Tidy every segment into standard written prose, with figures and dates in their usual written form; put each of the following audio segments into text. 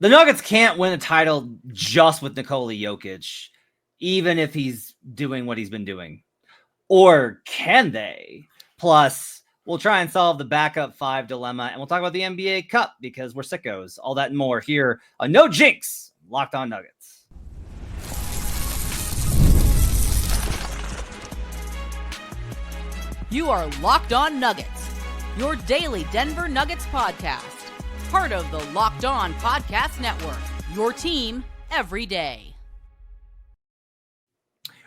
The Nuggets can't win a title just with Nikola Jokic, even if he's doing what he's been doing. Or can they? Plus, we'll try and solve the backup 5 dilemma, and we'll talk about the NBA Cup because we're sickos. All that and more here on No Jinx, Locked On Nuggets. You are Locked On Nuggets, your daily Denver Nuggets podcast. Part of the Locked On Podcast Network, your team every day.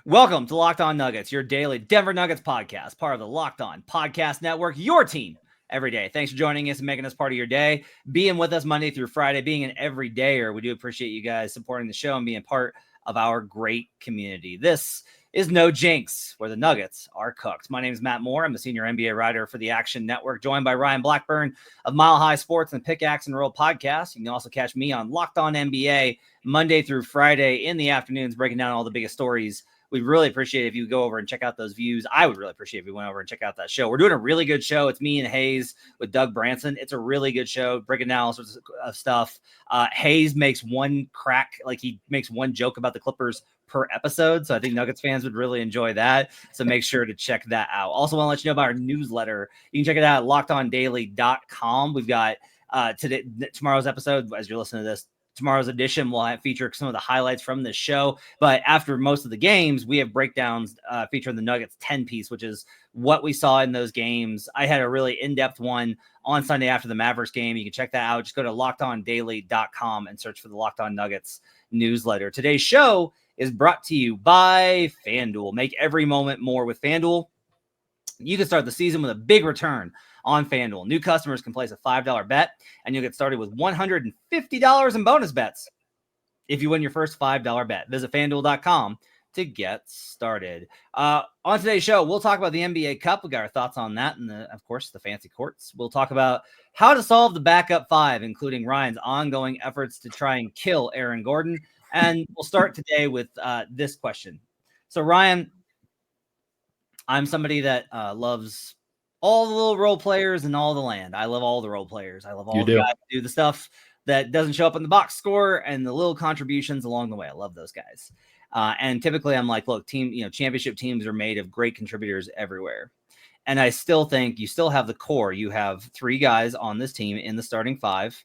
Welcome to Locked On Nuggets, your daily Denver Nuggets podcast, part of the Locked On Podcast Network, your team every day. Thanks for joining us and making us part of your day, being with us Monday through Friday, being an everydayer. We do appreciate you guys supporting the show and being part of our great community. This is No Jinx, where the Nuggets are cooked. My name is Matt Moore. I'm the senior NBA writer for the Action Network, joined by Ryan Blackburn of Mile High Sports and Pickaxe and Roll podcast. You can also catch me on Locked On NBA Monday through Friday in the afternoons, breaking down all the biggest stories. We'd really appreciate it if you go over and check out those views. I would really appreciate if you went over and check out that show. We're doing a really good show. It's me and Hayes with Doug Branson. It's a really good show, breaking down all sorts of stuff. Hayes makes one crack, like he makes one joke about the Clippers per episode. So I think Nuggets fans would really enjoy that. So make sure to check that out. Also want to let you know about our newsletter. You can check it out at lockedondaily.com. We've got tomorrow's episode, as you're listening to this, tomorrow's edition will feature some of the highlights from this show. But after most of the games, we have breakdowns featuring the Nuggets 10 piece, which is what we saw in those games. I had a really in-depth one on Sunday after the Mavericks game. You can check that out. Just go to lockedondaily.com and search for the Locked On Nuggets newsletter. Today's show is brought to you by FanDuel. Make every moment more with FanDuel. You can start the season with a big return on FanDuel. New customers can place a $5 bet, and you'll get started with $150 in bonus bets if you win your first $5 bet. Visit FanDuel.com to get started. On today's show, we'll talk about the NBA Cup. We got our thoughts on that and, of course, the fancy courts. We'll talk about how to solve the backup 5, including Ryan's ongoing efforts to try and kill Aaron Gordon. And we'll start today with this question. So, Ryan, I'm somebody that loves all the little role players and all the land. I love all the role players. I love all the guys who do the stuff that doesn't show up in the box score and the little contributions along the way. I love those guys. And typically I'm like, look, championship teams are made of great contributors everywhere. And I still think you still have the core. You have 3 guys on this team in the starting 5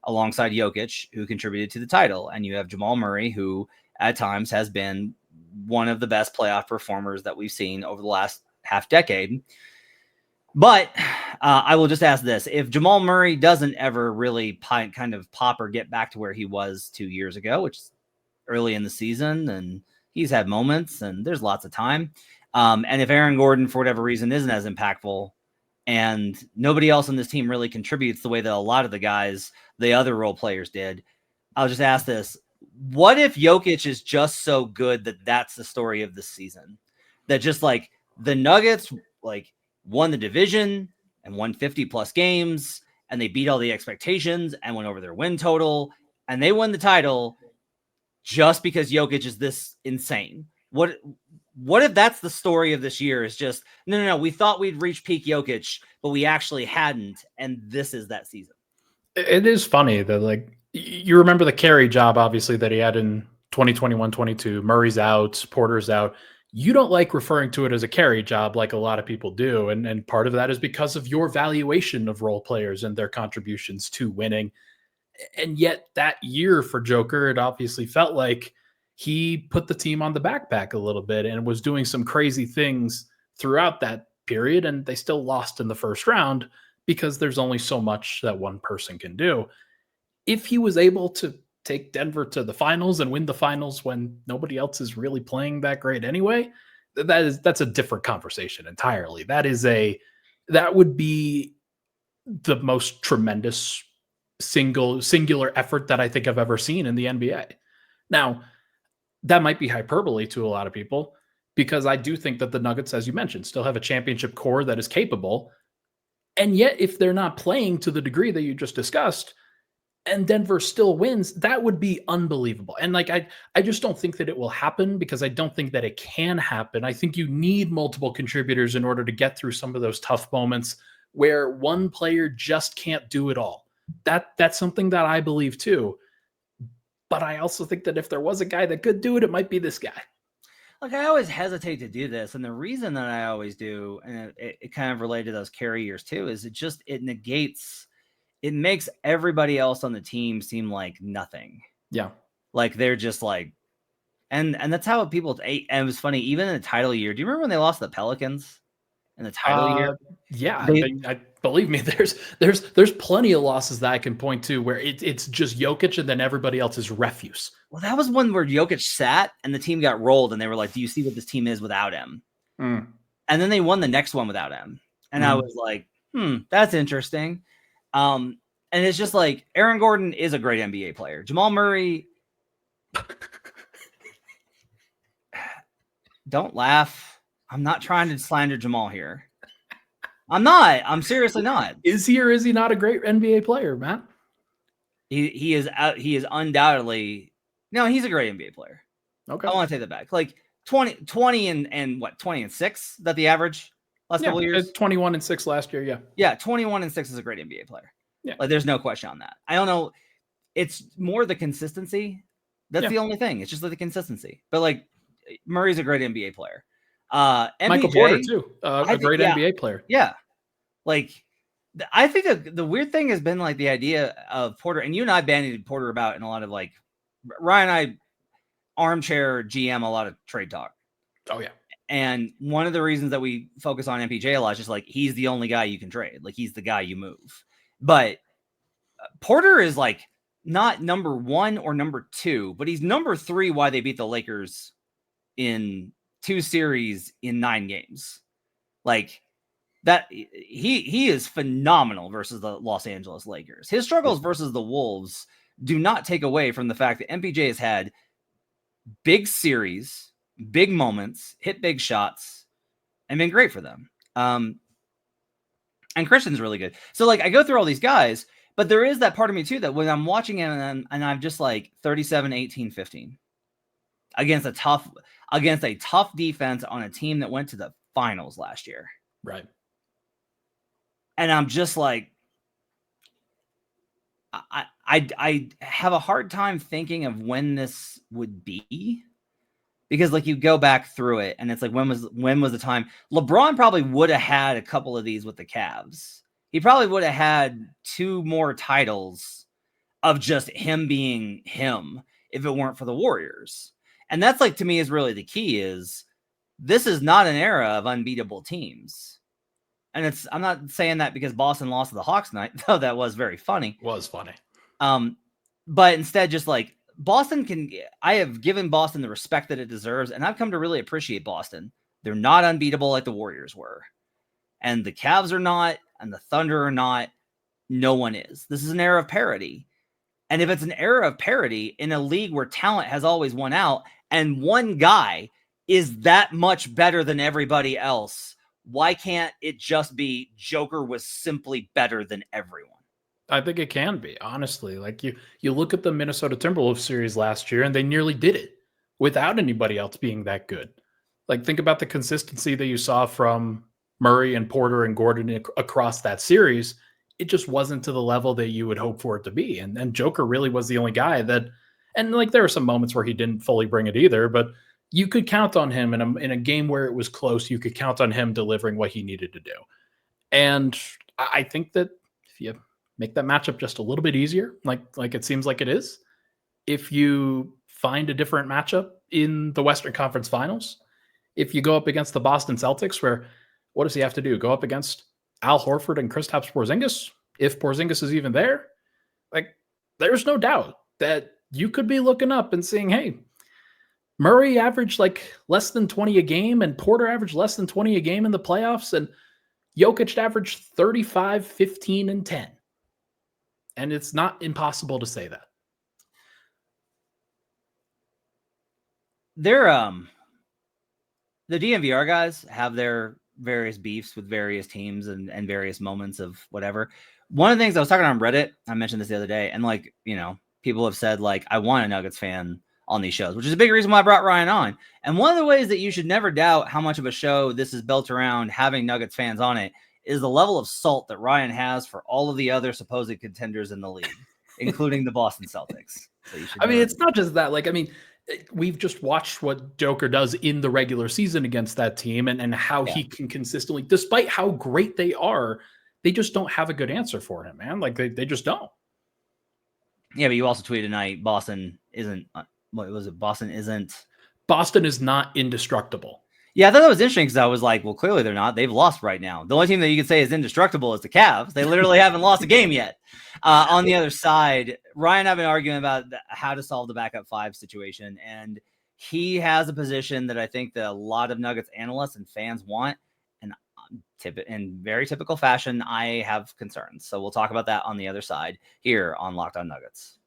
alongside Jokic who contributed to the title. And you have Jamal Murray, who at times has been one of the best playoff performers that we've seen over the last half decade. But I will just ask this. If Jamal Murray doesn't ever really kind of pop or get back to where he was 2 years ago, which is early in the season, and he's had moments and there's lots of time. And if Aaron Gordon, for whatever reason, isn't as impactful and nobody else on this team really contributes the way that a lot of the guys, the other role players did, I'll just ask this. What if Jokic is just so good that that's the story of this season? That just like the Nuggets won the division and won 50+ games, and they beat all the expectations and went over their win total, and they won the title just because Jokic is this insane. What if that's the story of this year? Is just no. We thought we'd reach peak Jokic, but we actually hadn't, and this is that season. It is funny that you remember the carry job, obviously, that he had in 2021-22. Murray's out, Porter's out. You don't like referring to it as a carry job like a lot of people do. And part of that is because of your valuation of role players and their contributions to winning. And yet that year for Joker, it obviously felt like he put the team on the backpack a little bit and was doing some crazy things throughout that period. And they still lost in the first round because there's only so much that one person can do. If he was able to take Denver to the finals and win the finals when nobody else is really playing that great anyway, that's a different conversation entirely. That would be the most tremendous singular effort that I think I've ever seen in the NBA. Now, that might be hyperbole to a lot of people because I do think that the Nuggets, as you mentioned, still have a championship core that is capable. And yet, if they're not playing to the degree that you just discussed, and Denver still wins, that would be unbelievable. And I just don't think that it will happen because I don't think that it can happen. I think you need multiple contributors in order to get through some of those tough moments where one player just can't do it all. That's something that I believe too. But I also think that if there was a guy that could do it, it might be this guy. Like, I always hesitate to do this. And the reason that I always do, and it kind of related to those carry years too, is it makes everybody else on the team seem like nothing. Yeah. Like they're just like, and that's how people, and it was funny, even in the title year. Do you remember when they lost the Pelicans in the title year? Yeah. I believe me, there's plenty of losses that I can point to where it's just Jokic and then everybody else is refuse. Well, that was one where Jokic sat and the team got rolled and they were like, do you see what this team is without him? And then they won the next one without him. And I was like, that's interesting. And it's just like, Aaron Gordon is a great NBA player. Jamal Murray. Don't laugh. I'm not trying to slander Jamal here. I'm not. I'm seriously not. Is he or is he not a great NBA player, Matt? He is undoubtedly. No, he's a great NBA player. Okay. I want to take that back. Like 20 and what, 20 and 6? That the average last couple of years? 21 and 6 last year. Yeah. Yeah. 21 and 6 is a great NBA player. Yeah. Like there's no question on that. I don't know. It's more the consistency. That's the only thing. It's just like the consistency. But like Murray's a great NBA player. Michael Porter too, a great NBA player. Yeah, like I think the weird thing has been like the idea of Porter, and you and I bandied Porter about in a lot of like Ryan and I armchair GM a lot of trade talk. Oh yeah, and one of the reasons that we focus on MPJ a lot is just like he's the only guy you can trade, like he's the guy you move. But Porter is like not number 1 or number 2, but he's number 3. Why they beat the Lakers in 2 series in 9 games. Like that, he is phenomenal versus the Los Angeles Lakers. His struggles versus the Wolves do not take away from the fact that MPJ has had big series, big moments, hit big shots, and been great for them. And Christian's really good. So like I go through all these guys, but there is that part of me too that when I'm watching him and I'm just like 37, 18, 15 against a tough defense on a team that went to the finals last year. Right. And I'm just like, I have a hard time thinking of when this would be, because like you go back through it and it's like, when was the time? LeBron probably would have had a couple of these with the Cavs. He probably would have had 2 more titles of just him being him if it weren't for the Warriors. And that's like, to me, is really the key. Is this is not an era of unbeatable teams. And I'm not saying that because Boston lost to the Hawks tonight, though that was very funny. Was funny. But instead, just like I have given Boston the respect that it deserves, and I've come to really appreciate Boston. They're not unbeatable like the Warriors were. And the Cavs are not, and the Thunder are not. No one is. This is an era of parity. And if it's an era of parity in a league where talent has always won out, and one guy is that much better than everybody else, why can't it just be Joker was simply better than everyone? I think it can be, honestly. Like you look at the Minnesota Timberwolves series last year, and they nearly did it without anybody else being that good. Like think about the consistency that you saw from Murray and Porter and Gordon across that series. It just wasn't to the level that you would hope for it to be. And Joker really was the only guy that, and like there were some moments where he didn't fully bring it either, but you could count on him in a game where it was close. You could count on him delivering what he needed to do. And I think that if you make that matchup just a little bit easier, like it seems like it is, if you find a different matchup in the Western Conference Finals, if you go up against the Boston Celtics, where what does he have to do? Go up against Al Horford and Kristaps Porzingis, if Porzingis is even there? Like, there's no doubt that you could be looking up and seeing, hey, Murray averaged like less than 20 a game and Porter averaged less than 20 a game in the playoffs, and Jokic averaged 35, 15, and 10. And it's not impossible to say that. They're the DNVR guys have their various beefs with various teams and various moments of whatever. One of the things I was talking on Reddit, I mentioned this the other day, and like, you know, people have said like, I want a Nuggets fan on these shows, which is a big reason why I brought Ryan on. And one of the ways that you should never doubt how much of a show this is built around having Nuggets fans on it is the level of salt that Ryan has for all of the other supposed contenders in the league. including the Boston Celtics. So you should I mean, know. it's not just that. Like, I mean, we've just watched what Joker does in the regular season against that team and how he can consistently, despite how great they are, they just don't have a good answer for him, man. Like, they just don't. Yeah, but you also tweeted tonight, Boston isn't, what was it? Boston is not indestructible. Yeah, I thought that was interesting because I was like, well, clearly they're not. They've lost right now. The only team that you could say is indestructible is the Cavs. They literally haven't lost a game yet. On the other side, Ryan and I have been arguing about how to solve the backup five situation. And he has a position that I think that a lot of Nuggets analysts and fans want. And in very typical fashion, I have concerns. So we'll talk about that on the other side here on Locked On Nuggets.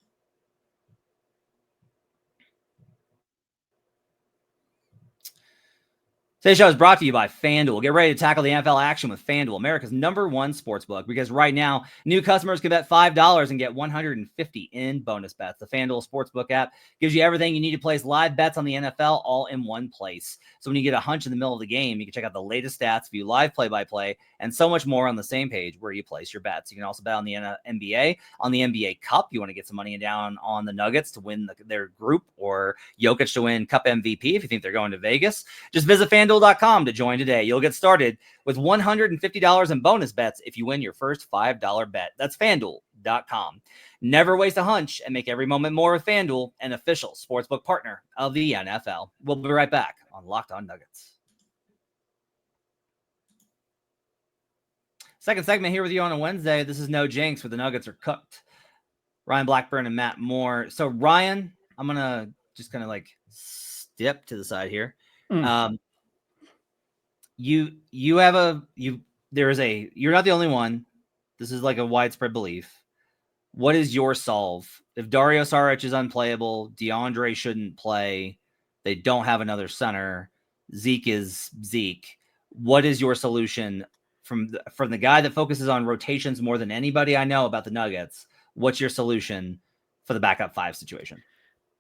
Today's show is brought to you by FanDuel. Get ready to tackle the NFL action with FanDuel, America's #1 sportsbook, because right now, new customers can bet $5 and get $150 in bonus bets. The FanDuel Sportsbook app gives you everything you need to place live bets on the NFL all in one place. So when you get a hunch in the middle of the game, you can check out the latest stats, view live play-by-play, and so much more on the same page where you place your bets. You can also bet on the NBA, on the NBA Cup. You want to get some money down on the Nuggets to win their group, or Jokic to win Cup MVP if you think they're going to Vegas. Just visit FanDuel.com to join today. You'll get started with $150 in bonus bets if you win your first $5 bet. That's FanDuel.com. Never waste a hunch and make every moment more with FanDuel, an official sportsbook partner of the NFL. We'll be right back on Locked On Nuggets. Second segment here with you on a Wednesday. This is No Jinx, where the Nuggets are cooked. Ryan Blackburn and Matt Moore. So Ryan, I'm going to just kind of like step to the side here. You're not the only one. This is like a widespread belief. What is your solve? If Dario Saric is unplayable, DeAndre shouldn't play, they don't have another center, Zeke is Zeke. What is your solution from the guy that focuses on rotations more than anybody I know about the Nuggets? What's your solution for the backup five situation?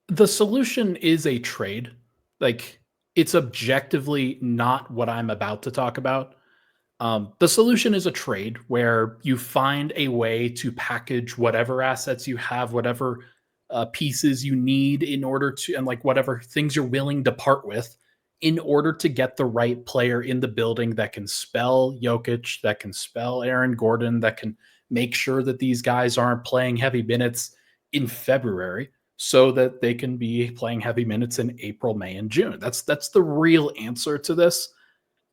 The solution is a trade. Like, it's objectively not what I'm about to talk about. The solution is a trade where you find a way to package whatever assets you have, whatever pieces you need in order to, and like whatever things you're willing to part with in order to get the right player in the building that can spell Jokic, that can spell Aaron Gordon, that can make sure that these guys aren't playing heavy minutes in February, so that they can be playing heavy minutes in April, May, and June. That's the real answer to this.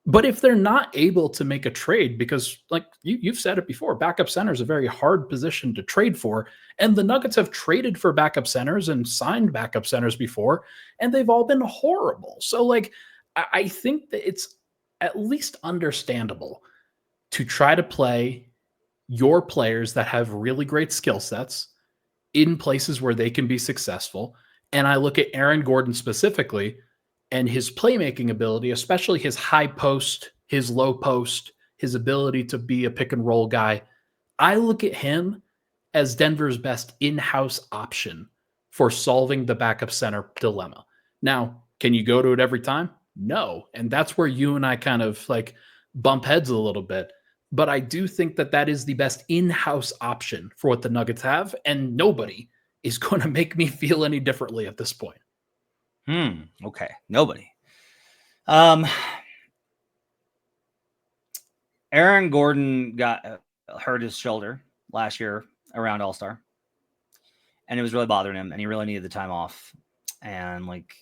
But if they're not able to make a trade, because like you've said it before, backup center is a very hard position to trade for. And the Nuggets have traded for backup centers and signed backup centers before, and they've all been horrible. So like, I think that it's at least understandable to try to play your players that have really great skill sets in places where they can be successful. And I look at Aaron Gordon specifically and his playmaking ability, especially his high post, his low post, his ability to be a pick and roll guy. I look at him as Denver's best in-house option for solving the backup center dilemma. Now, can you go to it every time? No. And that's where you and I kind of like bump heads a little bit. But I do think that that is the best in-house option for what the Nuggets have, and nobody is going to make me feel any differently at this point. Okay. Nobody. Aaron Gordon got hurt his shoulder last year around All-Star, and it was really bothering him, and he really needed the time off. And like,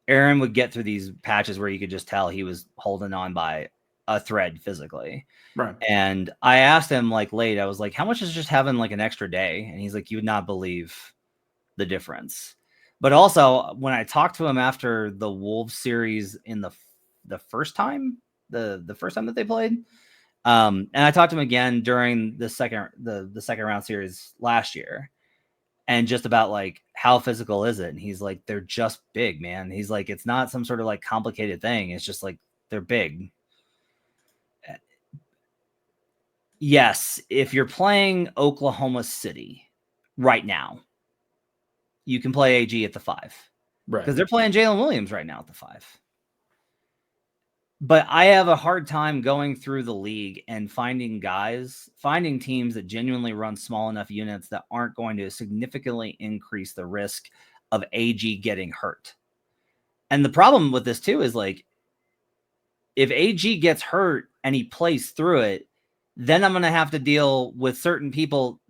Aaron would get through these patches where you could just tell he was holding on by a thread physically. Right. And I asked him like late, I was like, how much is just having like an extra day? And he's like, you would not believe the difference. But also when I talked to him after the Wolves series in the first time, the first time that they played, and I talked to him again during the second round series last year, and just about like, how physical is it? And he's like, they're just big, man. He's like, it's not some sort of like complicated thing. It's just like, they're big. Yes, if you're playing Oklahoma City right now, you can play AG at the 5. Right. Because they're playing Jalen Williams right now at the 5. But I have a hard time going through the league and finding teams that genuinely run small enough units that aren't going to significantly increase the risk of AG getting hurt. And the problem with this too is like, if AG gets hurt and he plays through it, then I'm going to have to deal with certain people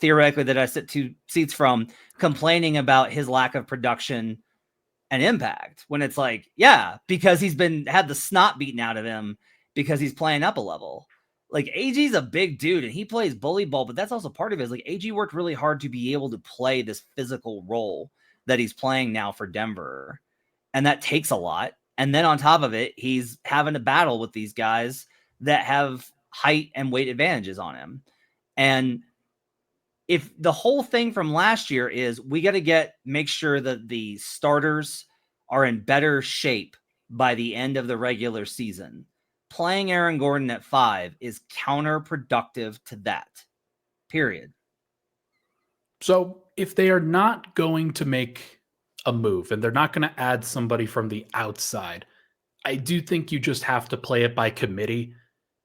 theoretically that I sit 2 seats from complaining about his lack of production and impact, when it's like, yeah, because he's had the snot beaten out of him because he's playing up a level. Like, AG's a big dude and he plays bully ball, but that's also part of it. Is like, AG worked really hard to be able to play this physical role that he's playing now for Denver. And that takes a lot. And then on top of it, he's having to battle with these guys that have height and weight advantages on him. And if the whole thing from last year is we got to make sure that the starters are in better shape by the end of the regular season, playing Aaron Gordon at 5 is counterproductive to that, period. So if they are not going to make a move and they're not going to add somebody from the outside, I do think you just have to play it by committee.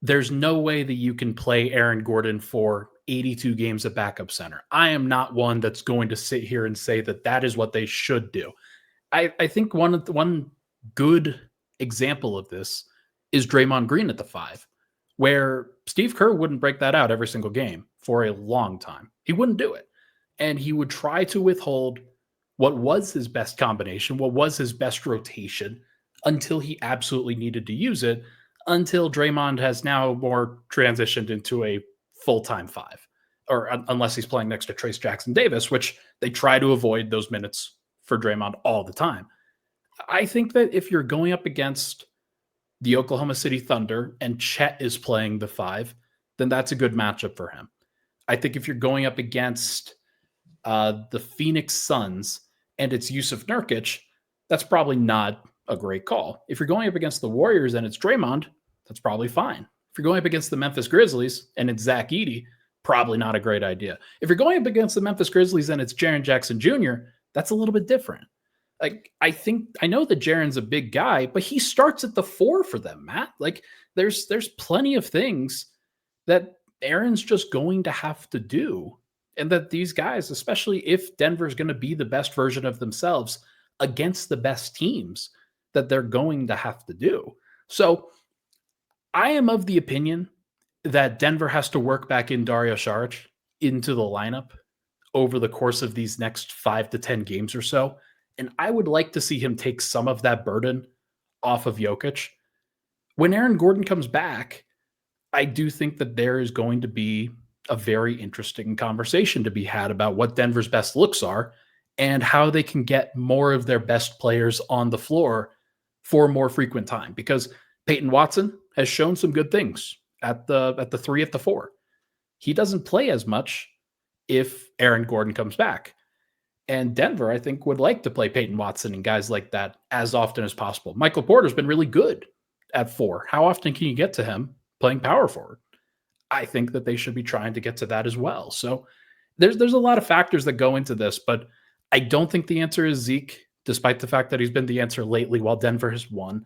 There's no way that you can play Aaron Gordon for 82 games at backup center. I am not one that's going to sit here and say that that is what they should do. I think one good example of this is Draymond Green at the 5, where Steve Kerr wouldn't break that out every single game for a long time. He wouldn't do it. And he would try to withhold what was his best combination, what was his best rotation, until he absolutely needed to use it, until Draymond has now more transitioned into a full-time 5, or unless he's playing next to Trace Jackson Davis, which they try to avoid those minutes for Draymond all the time. I think that if you're going up against the Oklahoma City Thunder and Chet is playing the 5, then that's a good matchup for him. I think if you're going up against the Phoenix Suns and it's Yusuf Nurkic, that's probably not a great call. If you're going up against the Warriors and it's Draymond, that's probably fine. If you're going up against the Memphis Grizzlies and it's Zach Edey, probably not a great idea. If you're going up against the Memphis Grizzlies and it's Jaren Jackson Jr., that's a little bit different. Like, I know that Jaren's a big guy, but he starts at the 4 for them, Matt. Like, there's plenty of things that Aaron's just going to have to do. And that these guys, especially if Denver's going to be the best version of themselves against the best teams, that they're going to have to do. So I am of the opinion that Denver has to work back in Dario Saric into the lineup over the course of these next 5 to 10 games or so. And I would like to see him take some of that burden off of Jokic. When Aaron Gordon comes back, I do think that there is going to be a very interesting conversation to be had about what Denver's best looks are and how they can get more of their best players on the floor for more frequent time. Because Peyton Watson has shown some good things at the 3, at the 4. He doesn't play as much if Aaron Gordon comes back. And Denver, I think, would like to play Peyton Watson and guys like that as often as possible. Michael Porter's been really good at 4. How often can you get to him playing power forward? I think that they should be trying to get to that as well. So there's a lot of factors that go into this, but I don't think the answer is Zeke, despite the fact that he's been the answer lately while Denver has won.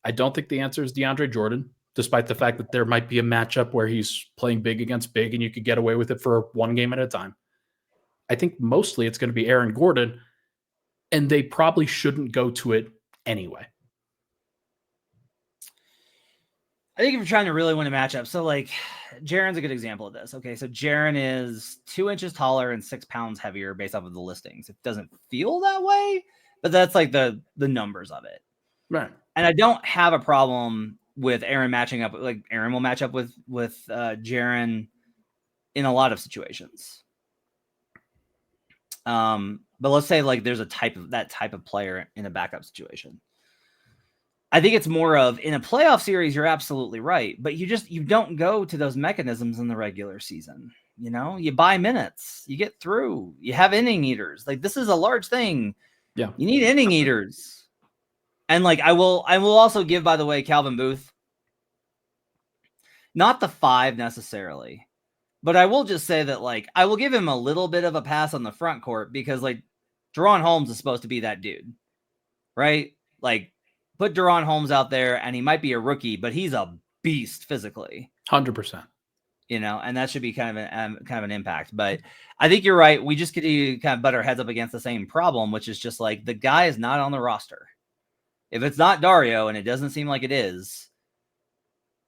I don't think the answer is DeAndre Jordan, despite the fact that there might be a matchup where he's playing big against big and you could get away with it for one game at a time. I think mostly it's going to be Aaron Gordon, and they probably shouldn't go to it anyway. I think if you're trying to really win a matchup, so like Jaren's a good example of this. Okay, so Jaren is 2 inches taller and 6 pounds heavier based off of the listings. It doesn't feel that way, but that's like the numbers of it. Right. And I don't have a problem with Aaron matching up. Like Aaron will match up with Jaren in a lot of situations. But let's say like there's that type of player in a backup situation. I think it's more of in a playoff series, you're absolutely right, but you don't go to those mechanisms in the regular season. You know, you buy minutes, you get through, you have inning eaters. Like this is a large thing. Yeah. You need inning eaters. And like, I will also give, by the way, Calvin Booth, not the 5 necessarily, but I will just say that like, I will give him a little bit of a pass on the front court because like De'Ron Holmes is supposed to be that dude, right? Like, Put Deron Holmes out there, and he might be a rookie, but he's a beast physically. 100%. And that should be kind of an impact. But I think you're right. We just get to kind of butt our heads up against the same problem, which is just like the guy is not on the roster. If it's not Dario, and it doesn't seem like it is,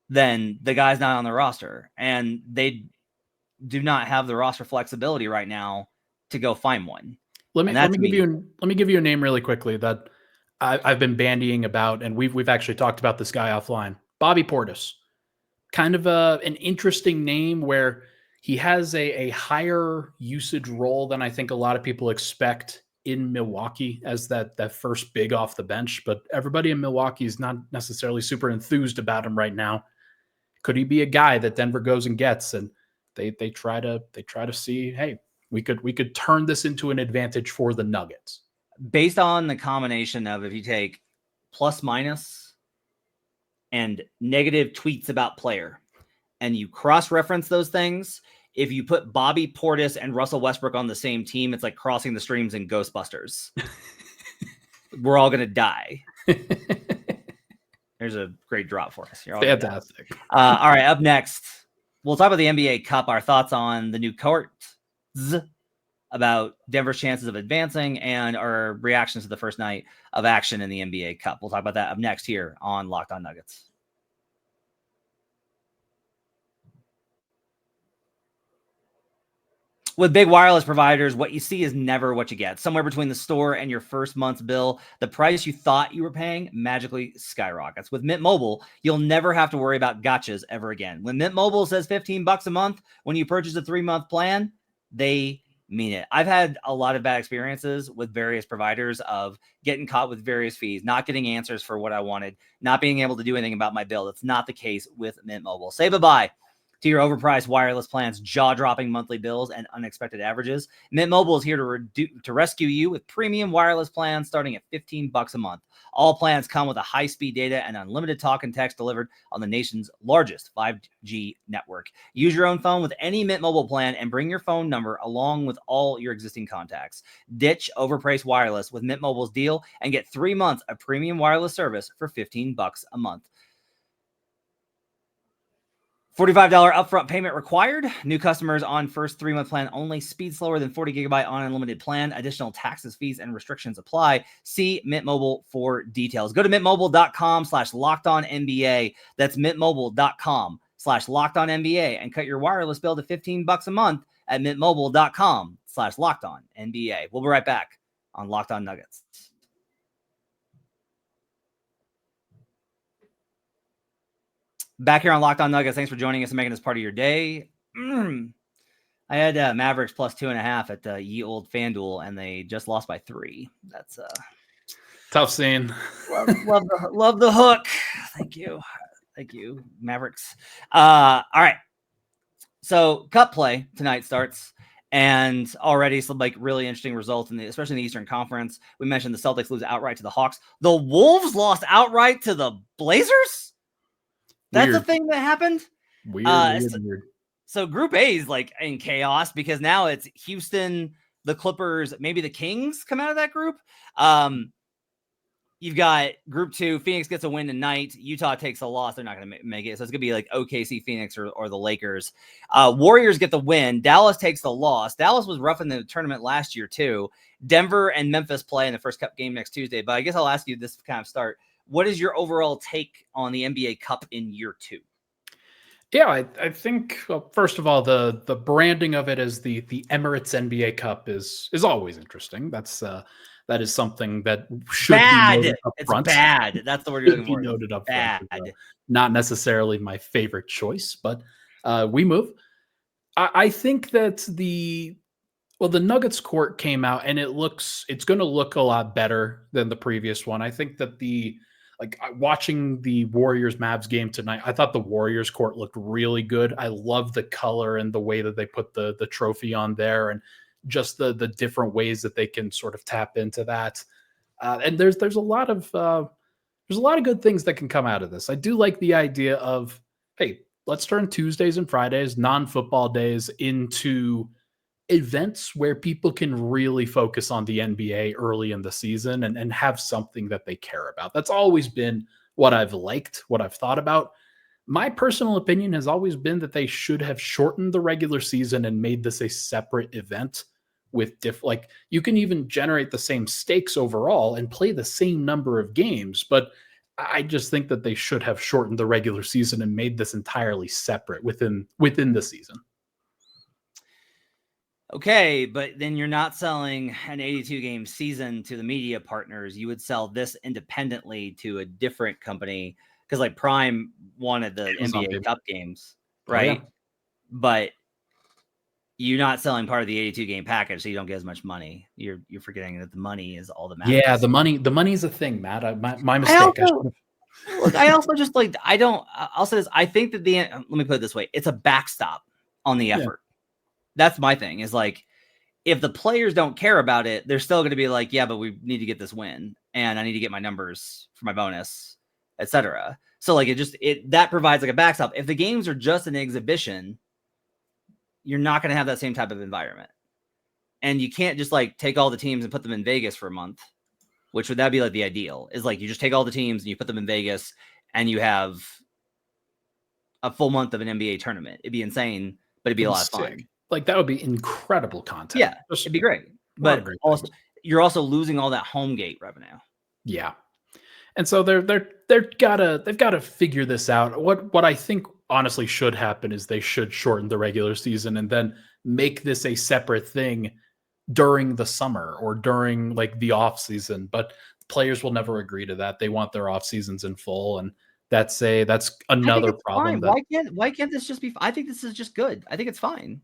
then the guy's not on the roster, and they do not have the roster flexibility right now to go find one. Let me give you a name really quickly that I've been bandying about, and we've actually talked about this guy offline. Bobby Portis, kind of an interesting name where he has a higher usage role than I think a lot of people expect in Milwaukee as that first big off the bench. But everybody in Milwaukee is not necessarily super enthused about him right now. Could he be a guy that Denver goes and gets, and they try to see, hey, we could turn this into an advantage for the Nuggets based on the combination of, if you take plus minus and negative tweets about player and you cross-reference those things, if you put Bobby Portis and Russell Westbrook on the same team, it's like crossing the streams in Ghostbusters. We're all going to die. There's a great drop for us. You're all fantastic. All right, up next, we'll talk about the NBA Cup, our thoughts on the new courts, about Denver's chances of advancing, and our reactions to the first night of action in the NBA Cup. We'll talk about that up next here on Locked On Nuggets. With big wireless providers, what you see is never what you get. Somewhere between the store and your first month's bill, the price you thought you were paying magically skyrockets. With Mint Mobile, you'll never have to worry about gotchas ever again. When Mint Mobile says $15 a month when you purchase a 3-month plan, they mean it. I've had a lot of bad experiences with various providers of getting caught with various fees, not getting answers for what I wanted, not being able to do anything about my bill. That's not the case with Mint Mobile. Say bye-bye to your overpriced wireless plans, jaw-dropping monthly bills, and unexpected averages. Mint Mobile is here to rescue you with premium wireless plans starting at $15 a month. All plans come with a high-speed data and unlimited talk and text delivered on the nation's largest 5G network. Use your own phone with any Mint Mobile plan and bring your phone number along with all your existing contacts. Ditch overpriced wireless with Mint Mobile's deal and get 3 months of premium wireless service for $15 a month. $45 upfront payment required. New customers on first 3-month plan only. Speed slower than 40 gigabyte on unlimited plan. Additional taxes, fees, and restrictions apply. See Mint Mobile for details. Go to mintmobile.com/lockedonnba. That's mintmobile.com/lockedonnba and cut your wireless bill to $15 a month at mintmobile.com/lockedonnba. We'll be right back on Locked On Nuggets. Back here on Locked On Nuggets. Thanks for joining us and making this part of your day. I had Mavericks plus 2.5 at ye old FanDuel, and they just lost by 3. That's tough scene. Love the hook. Thank you, Mavericks. All right. So cup play tonight starts, and already some like really interesting results especially in the Eastern Conference. We mentioned the Celtics lose outright to the Hawks. The Wolves lost outright to the Blazers. That's the thing that happened. Weird. So Group A is like in chaos because now it's Houston, the Clippers, maybe the Kings come out of that group. You've got Group 2. Phoenix gets a win tonight. Utah takes a loss. They're not going to make it. So it's going to be like OKC, Phoenix, or the Lakers. Warriors get the win. Dallas takes the loss. Dallas was rough in the tournament last year too. Denver and Memphis play in the first cup game next Tuesday. But I guess I'll ask you this to kind of start. What is your overall take on the NBA Cup in year 2? Yeah, I think, well, first of all, the branding of it as the Emirates NBA Cup is always interesting. That is something that should be noted up front. It's bad. That's the word you're looking for. Noted up front. Not necessarily my favorite choice, but we move. I think that the Nuggets court came out and it's going to look a lot better than the previous one. I think that watching the Warriors Mavs game tonight, I thought the Warriors court looked really good. I love the color and the way that they put the trophy on there, and just the different ways that they can sort of tap into that. And there's a lot of good things that can come out of this. I do like the idea of, hey, let's turn Tuesdays and Fridays, non-football days, into events where people can really focus on the NBA early in the season and have something that they care about. That's always been what I've liked, what I've thought about. My personal opinion has always been that they should have shortened the regular season and made this a separate event with like you can even generate the same stakes overall and play the same number of games, but I just think that they should have shortened the regular season and made this entirely separate within the season. Okay, but then you're not selling an 82 game season to the media partners. You would sell this independently to a different company because like Prime wanted the NBA Cup games, right? Oh, yeah. But you're not selling part of the 82 game package, so you don't get as much money. You're forgetting that the money is all that matters. Yeah, the money's a thing, Matt. My mistake. I also just like I'll say this. I think that let me put it this way: it's a backstop on the effort. Yeah. That's my thing. Is like if the players don't care about it, they're still going to be like, yeah, but we need to get this win, and I need to get my numbers for my bonus, etc. So like that provides like a backstop. If the games are just an exhibition, you're not going to have that same type of environment. And you can't just like take all the teams and put them in Vegas for a month, which would that be like the ideal is like you just take all the teams and you put them in Vegas and you have a full month of an NBA tournament. It'd be insane, but it'd be a lot of fun. Like that would be incredible content. Yeah, it'd be great. But also, you're also losing all that home gate revenue. Yeah. And so they've got to figure this out. What I think honestly should happen is they should shorten the regular season and then make this a separate thing during the summer or during like the off season. But players will never agree to that. They want their off seasons in full, and that's another problem. Why can't this just be? I think this is just good. I think it's fine.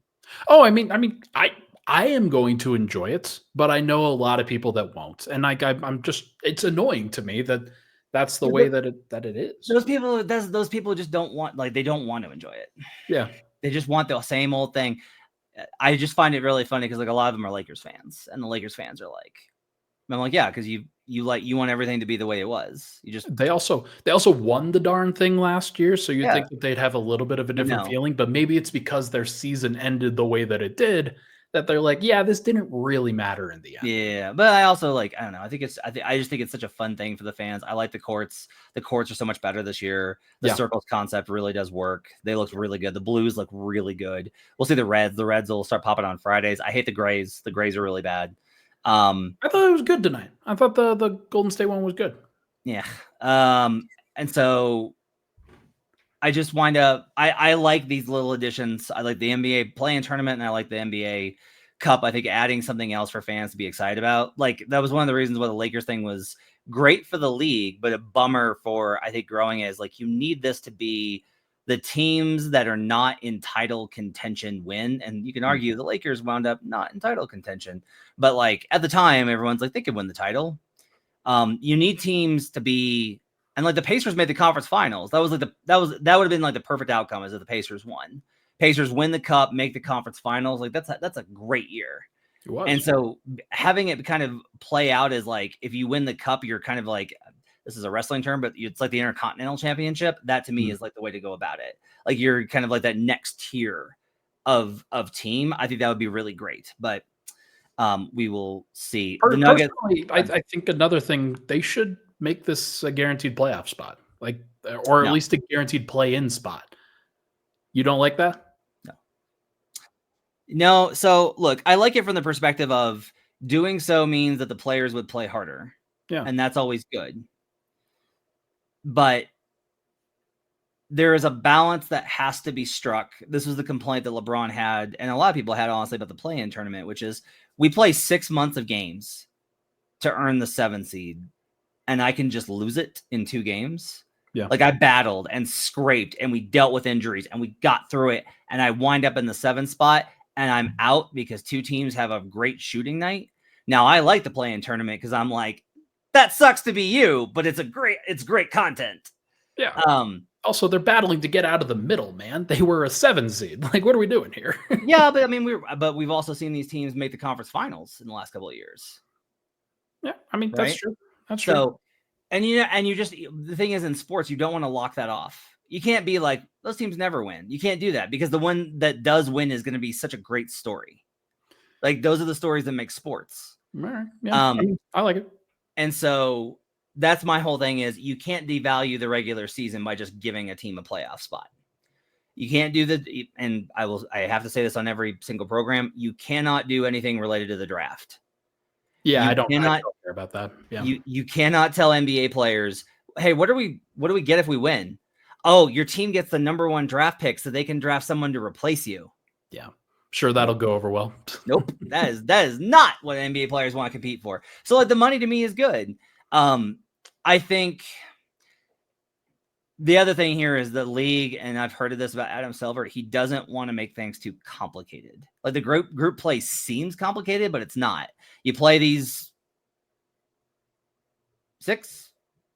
Oh, I mean, I am going to enjoy it, but I know a lot of people that won't, and I'm just it's annoying to me that. That's the way that it is. Those people just don't want, like, they don't want to enjoy it. Yeah. They just want the same old thing. I just find it really funny because like a lot of them are Lakers fans, and the Lakers fans are like, I'm like, yeah, because you want everything to be the way it was. They also won the darn thing last year, so you'd think that they'd have a little bit of a different feeling, but maybe it's because their season ended the way that it did. That they're like, yeah, this didn't really matter in the end. Yeah, but I also like, I don't know. I just think it's such a fun thing for the fans. I like the courts. The courts are so much better this year. The circles concept really does work. They look really good. The blues look really good. We'll see the reds. The reds will start popping on Fridays. I hate the grays. The grays are really bad. I thought it was good tonight. I thought the Golden State one was good. Yeah. And so I just wind up, I like these little additions. I like the NBA play-in tournament, and I like the NBA Cup. I think adding something else for fans to be excited about. Like that was one of the reasons why the Lakers thing was great for the league, but a bummer for, I think, growing is like you need this to be the teams that are not in title contention win. And you can argue the Lakers wound up not in title contention, but like at the time, everyone's like, they could win the title. You need teams to be, and like the Pacers made the conference finals. That would have been like the perfect outcome is if the Pacers won. Pacers win the cup, make the conference finals. Like that's a great year. It was. And so having it kind of play out as like, if you win the cup, you're kind of like, this is a wrestling term, but it's like the Intercontinental Championship. That to me is like the way to go about it. Like you're kind of like that next tier of team. I think that would be really great, but we will see. The Nuggets. I think another thing, they should make this a guaranteed playoff spot, like, or at least a guaranteed play-in spot. You don't like that? No. So look, I like it from the perspective of doing so means that the players would play harder. Yeah. And that's always good. But there is a balance that has to be struck. This was the complaint that LeBron had, and a lot of people had, honestly, about the play-in tournament, which is we play 6 months of games to earn the 7 seed, and I can just lose it in 2 games. Yeah. Like I battled and scraped, and we dealt with injuries, and we got through it, and I wind up in the 7th spot, and I'm out because 2 teams have a great shooting night. Now, I like the play-in tournament because I'm like, that sucks to be you, but it's great content. Yeah. Also, they're battling to get out of the middle, man. They were a 7 seed. Like, what are we doing here? Yeah, but I mean, we've also seen these teams make the conference finals in the last couple of years. Yeah, I mean, right? That's true. That's true. So, the thing is, in sports, you don't want to lock that off. You can't be like, those teams never win. You can't do that because the one that does win is going to be such a great story. Like those are the stories that make sports. All right. Yeah, I like it. And so that's my whole thing is you can't devalue the regular season by just giving a team a playoff spot. You can't do and I have to say this on every single program. You cannot do anything related to the draft. Yeah, I don't care about that. Yeah. You cannot tell NBA players, hey, what do we get if we win? Oh, your team gets the #1 draft pick so they can draft someone to replace you. Yeah. Sure, that'll go over well. Nope. That is not what NBA players want to compete for. So like the money to me is good. I think the other thing here is the league, and I've heard of this about Adam Silver, he doesn't want to make things too complicated. Like the group play seems complicated, but it's not. You play these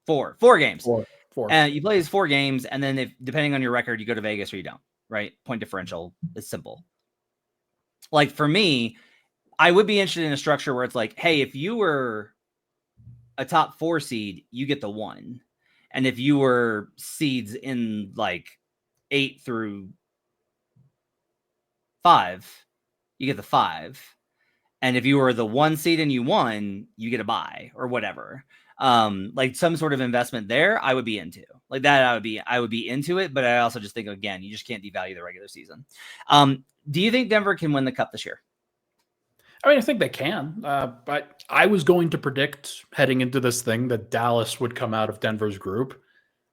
4 games. Four. And you play these 4 games, and then depending on your record, you go to Vegas or you don't, right? Point differential is simple. Like for me, I would be interested in a structure where it's like, hey, if you were a top 4 seed, you get the 1. And if you were seeds in like 8 through 5, you get the 5. And if you were the 1 seed and you won, you get a bye or whatever. Like some sort of investment there, I would be into. Like that, I would be into it. But I also just think, again, you just can't devalue the regular season. Do you think Denver can win the cup this year? I mean, I think they can. But I was going to predict heading into this thing that Dallas would come out of Denver's group.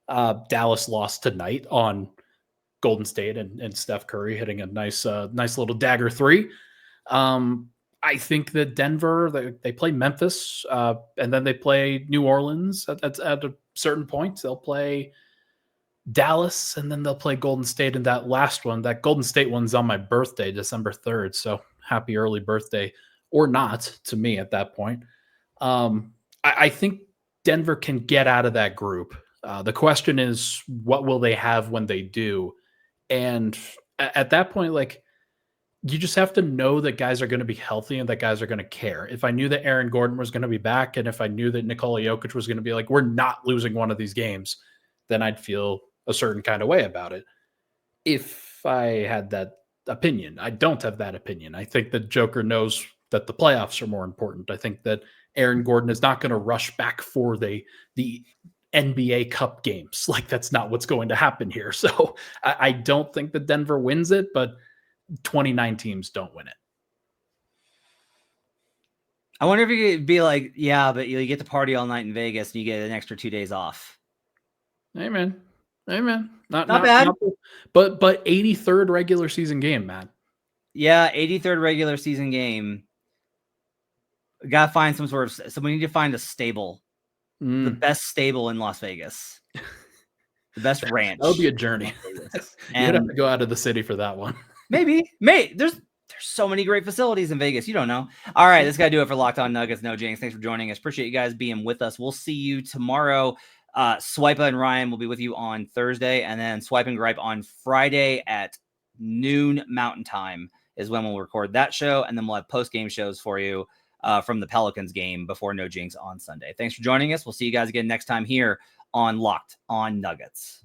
Dallas lost tonight on Golden State and Steph Curry hitting a nice little dagger 3. I think that Denver, they play Memphis, and then they play New Orleans at a certain point. They'll play Dallas, and then they'll play Golden State in that last one. That Golden State one's on my birthday, December 3rd. So happy early birthday, or not to me at that point. I think Denver can get out of that group. The question is, what will they have when they do? And at that point, like, you just have to know that guys are going to be healthy and that guys are going to care. If I knew that Aaron Gordon was going to be back, and if I knew that Nikola Jokic was going to be like, we're not losing one of these games, then I'd feel a certain kind of way about it. If I had that opinion, I don't have that opinion. I think that Joker knows that the playoffs are more important. I think that Aaron Gordon is not going to rush back for the NBA Cup games. Like, that's not what's going to happen here. So I don't think that Denver wins it, but 29 teams don't win it. I wonder if you could be like, yeah, but you get to party all night in Vegas and you get an extra 2 days off. Amen. Not bad. But 83rd regular season game, man. Yeah, 83rd regular season game. We gotta find some sort of. So we need to find a stable, the best stable in Las Vegas, the best ranch. That would be a journey. You'd have to go out of the city for that one. Maybe. There's so many great facilities in Vegas. You don't know. All right, this got to do it for Locked On Nuggets. No James, thanks for joining us. Appreciate you guys being with us. We'll see you tomorrow. Swipa and Ryan will be with you on Thursday, and then Swipe and Gripe on Friday at noon Mountain Time is when we'll record that show, and then we'll have post-game shows for you from the Pelicans game before No Jinx on Sunday. Thanks for joining us. We'll see you guys again next time here on Locked On Nuggets.